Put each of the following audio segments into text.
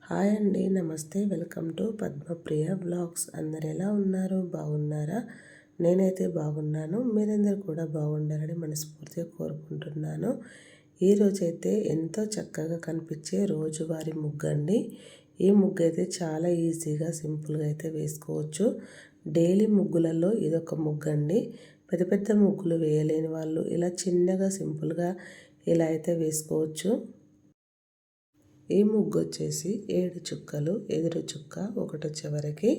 Hi అండి, నమస్తే. Welcome to Padmapriya vlogs. అందరు ఎలా ఉన్నారు? బాగున్నారా? నేనైతే బాగున్నాను. మీరందరూ కూడా బాగుండాలని మనస్ఫూర్తిగా కోరుకుంటున్నాను. ఈరోజైతే ఎంతో చక్కగా కనిపించే రోజువారీ ముగ్గు అండి. ఈ ముగ్గు అయితే చాలా ఈజీగా సింపుల్గా అయితే వేసుకోవచ్చు. డైలీ ముగ్గులలో ఇదొక ముగ్గు అండి. పెద్ద పెద్ద ముగ్గులు వేయలేని వాళ్ళు ఇలా చిన్నగా సింపుల్గా ఇలా అయితే వేసుకోవచ్చు. ఈ ముగ్గు వచ్చేసి 7 చుక్కలు, ఎదురు చుక్క ఒకటి చివరికి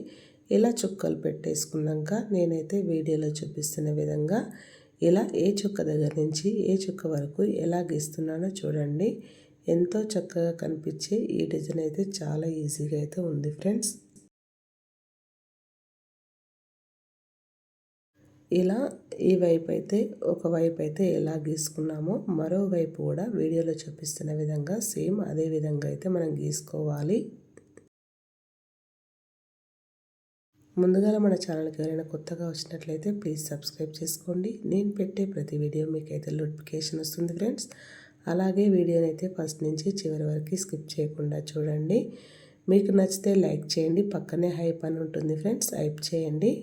ఇలా చుక్కలు పెట్టేసుకున్నాక నేనైతే వీడియోలో చూపిస్తున్న విధంగా ఇలా ఏ చుక్క దగ్గర నుంచి ఏ చుక్క వరకు ఎలా గీస్తున్నానో చూడండి. ఎంతో చక్కగా కనిపించే ఈ డిజైన్ అయితే చాలా ఈజీగా అయితే ఉంది ఫ్రెండ్స్. ఇలా ఈ వైపు అయితే ఒకవైపు అయితే ఎలా గీసుకున్నామో మరోవైపు కూడా వీడియోలో చూపిస్తున్న విధంగా సేమ్ అదే విధంగా అయితే మనం గీసుకోవాలి. ముందుగా మన ఛానల్కి ఎవరైనా కొత్తగా వచ్చినట్లయితే ప్లీజ్ సబ్స్క్రైబ్ చేసుకోండి. నేను పెట్టే ప్రతి వీడియో మీకైతే నోటిఫికేషన్ వస్తుంది ఫ్రెండ్స్. అలాగే వీడియోని అయితే ఫస్ట్ నుంచి చివరి వరకు స్కిప్ చేయకుండా చూడండి. మీకు నచ్చితే లైక్ చేయండి. పక్కనే హైప్ అని ఉంటుంది ఫ్రెండ్స్, హైప్ చేయండి.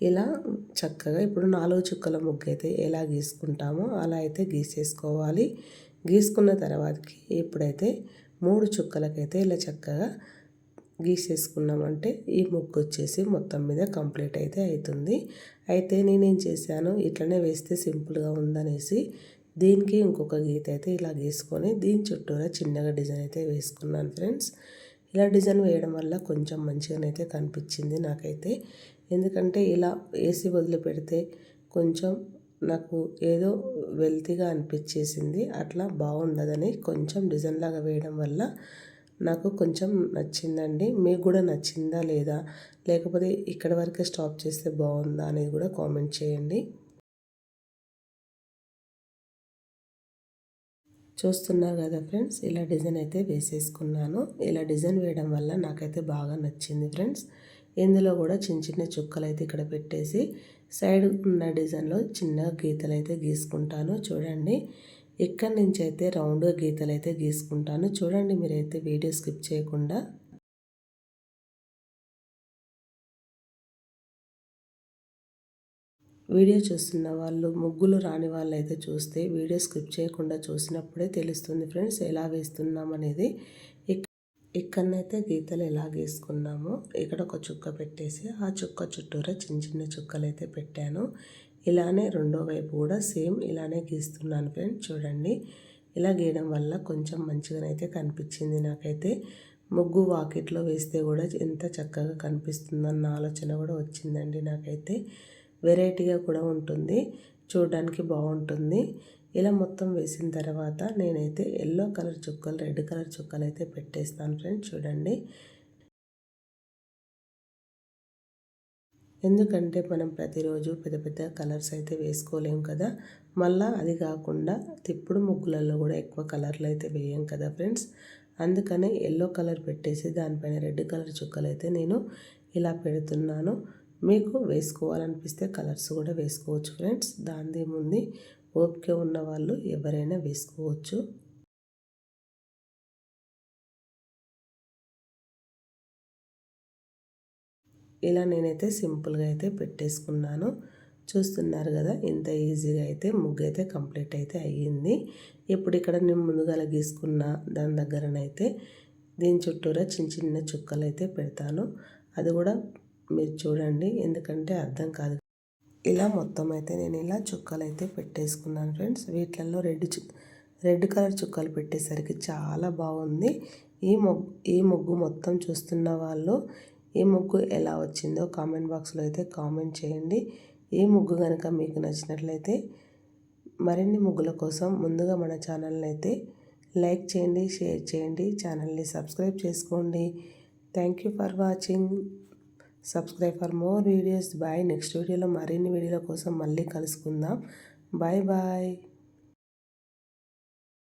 ఇలా చక్కగా ఇప్పుడు 4 చుక్కల ముగ్గు అయితే ఎలా గీసుకుంటామో అలా అయితే గీసేసుకోవాలి. గీసుకున్న తర్వాతకి ఇప్పుడైతే 3 చుక్కలకైతే ఇలా చక్కగా గీసేసుకున్నామంటే ఈ ముగ్గు వచ్చేసి మొత్తం మీద కంప్లీట్ అయితే అవుతుంది. అయితే నేనేం చేశాను, ఇట్లనే వేస్తే సింపుల్గా ఉందనేసి దీనికి ఇంకొక గీత అయితే ఇలా గీసుకొని దీని చుట్టూరా చిన్నగా డిజైన్ అయితే వేసుకున్నాను ఫ్రెండ్స్. ఇలా డిజైన్ వేయడం వల్ల కొంచెం మంచిగానైతే కనిపించింది నాకైతే. ఎందుకంటే ఇలా వేసి వదిలిపెడితే కొంచెం నాకు ఏదో వెల్తీగా అనిపించేసింది. అట్లా బాగుండదని కొంచెం డిజైన్ లాగా వేయడం వల్ల నాకు కొంచెం నచ్చిందండి. మీకు కూడా నచ్చిందా లేదా, లేకపోతే ఇక్కడ వరకే స్టాప్ చేస్తే బాగుందా అనేది కూడా కామెంట్ చేయండి. చూస్తున్నారు కదా ఫ్రెండ్స్, ఇలా డిజైన్ అయితే వేసేసుకున్నాను. ఇలా డిజైన్ వేయడం వల్ల నాకైతే బాగా నచ్చింది ఫ్రెండ్స్. ఇందులో కూడా చిన్న చిన్న చుక్కలు అయితే ఇక్కడ పెట్టేసి సైడ్ ఉన్న డిజైన్లో చిన్న గీతలు అయితే గీసుకుంటాను. చూడండి, ఇక్కడి నుంచి అయితే రౌండ్గా గీతలు అయితే గీసుకుంటాను. చూడండి మీరైతే వీడియో స్కిప్ చేయకుండా. వీడియో చూస్తున్న వాళ్ళు, ముగ్గులు రాని వాళ్ళు అయితే చూస్తే వీడియో స్కిప్ చేయకుండా చూసినప్పుడే తెలుస్తుంది ఫ్రెండ్స్ ఎలా వేస్తున్నాం అనేది. ఇక్కడనైతే గీతలు ఎలా గీసుకున్నామో ఇక్కడ ఒక చుక్క పెట్టేసి ఆ చుక్క చుట్టూరా చిన్న చిన్న చుక్కలు అయితే పెట్టాను. ఇలానే రెండో వైపు కూడా సేమ్ ఇలానే గీస్తున్నాను ఫ్రెండ్స్. చూడండి, ఇలా గీయడం వల్ల కొంచెం మంచిగానైతే కనిపించింది నాకైతే. ముగ్గు వాకిట్లో వేస్తే కూడా ఎంత చక్కగా కనిపిస్తుందన్న ఆలోచన కూడా వచ్చిందండి నాకైతే. వెరైటీగా కూడా ఉంటుంది, చూడడానికి బాగుంటుంది. ఇలా మొత్తం వేసిన తర్వాత నేనైతే ఎల్లో కలర్ చుక్కలు, రెడ్ కలర్ చుక్కలు అయితే పెట్టేస్తాను ఫ్రెండ్స్. చూడండి, ఎందుకంటే మనం ప్రతిరోజు పెద్ద పెద్ద కలర్స్ అయితే వేసుకోలేము కదా. మళ్ళీ అది కాకుండా తిప్పుడు ముగ్గులలో కూడా ఎక్కువ కలర్లు అయితే వేయం కదా ఫ్రెండ్స్. అందుకనే ఎల్లో కలర్ పెట్టేసి దానిపైన రెడ్ కలర్ చుక్కలు అయితే నేను ఇలా పెడుతున్నాను. మీకు వేసుకోవాలనిపిస్తే కలర్స్ కూడా వేసుకోవచ్చు ఫ్రెండ్స్, దానిదేముంది. ఓపిక ఉన్న వాళ్ళు ఎవరైనా వేసుకోవచ్చు. ఇలా నేనైతే సింపుల్గా అయితే పెట్టేసుకున్నాను. చూస్తున్నారు కదా, ఇంత ఈజీగా అయితే ముగ్గు అయితే కంప్లీట్ అయితే అయ్యింది. ఇప్పుడు ఇక్కడ నేను ముందుగా గీసుకున్న దాని దగ్గరనైతే దీని చుట్టూరా చిన్న చిన్న చుక్కలు అయితే పెడతాను. అది కూడా మీరు చూడండి, ఎందుకంటే అర్థం కాదు. ఇలా మొత్తం అయితే నేను ఇలా చుక్కలు అయితే పెట్టేసుకున్నాను ఫ్రెండ్స్. వీటిల్లో రెడ్ కలర్ చుక్కలు పెట్టేసరికి చాలా బాగుంది. ఈ ముగ్గు మొత్తం చూస్తున్న వాళ్ళు ఈ ముగ్గు ఎలా వచ్చిందో కామెంట్ బాక్స్లో అయితే కామెంట్ చేయండి. ఈ ముగ్గు కనుక మీకు నచ్చినట్లయితే మరిన్ని ముగ్గుల కోసం ముందుగా మన ఛానల్ని అయితే లైక్ చేయండి, షేర్ చేయండి, ఛానల్ని సబ్స్క్రైబ్ చేసుకోండి. Thank you for watching. Subscribe for more videos. Bye. Next వీడియోలో మరిన్ని వీడియోల కోసం మళ్ళీ కలుసుకుందాం. Bye bye.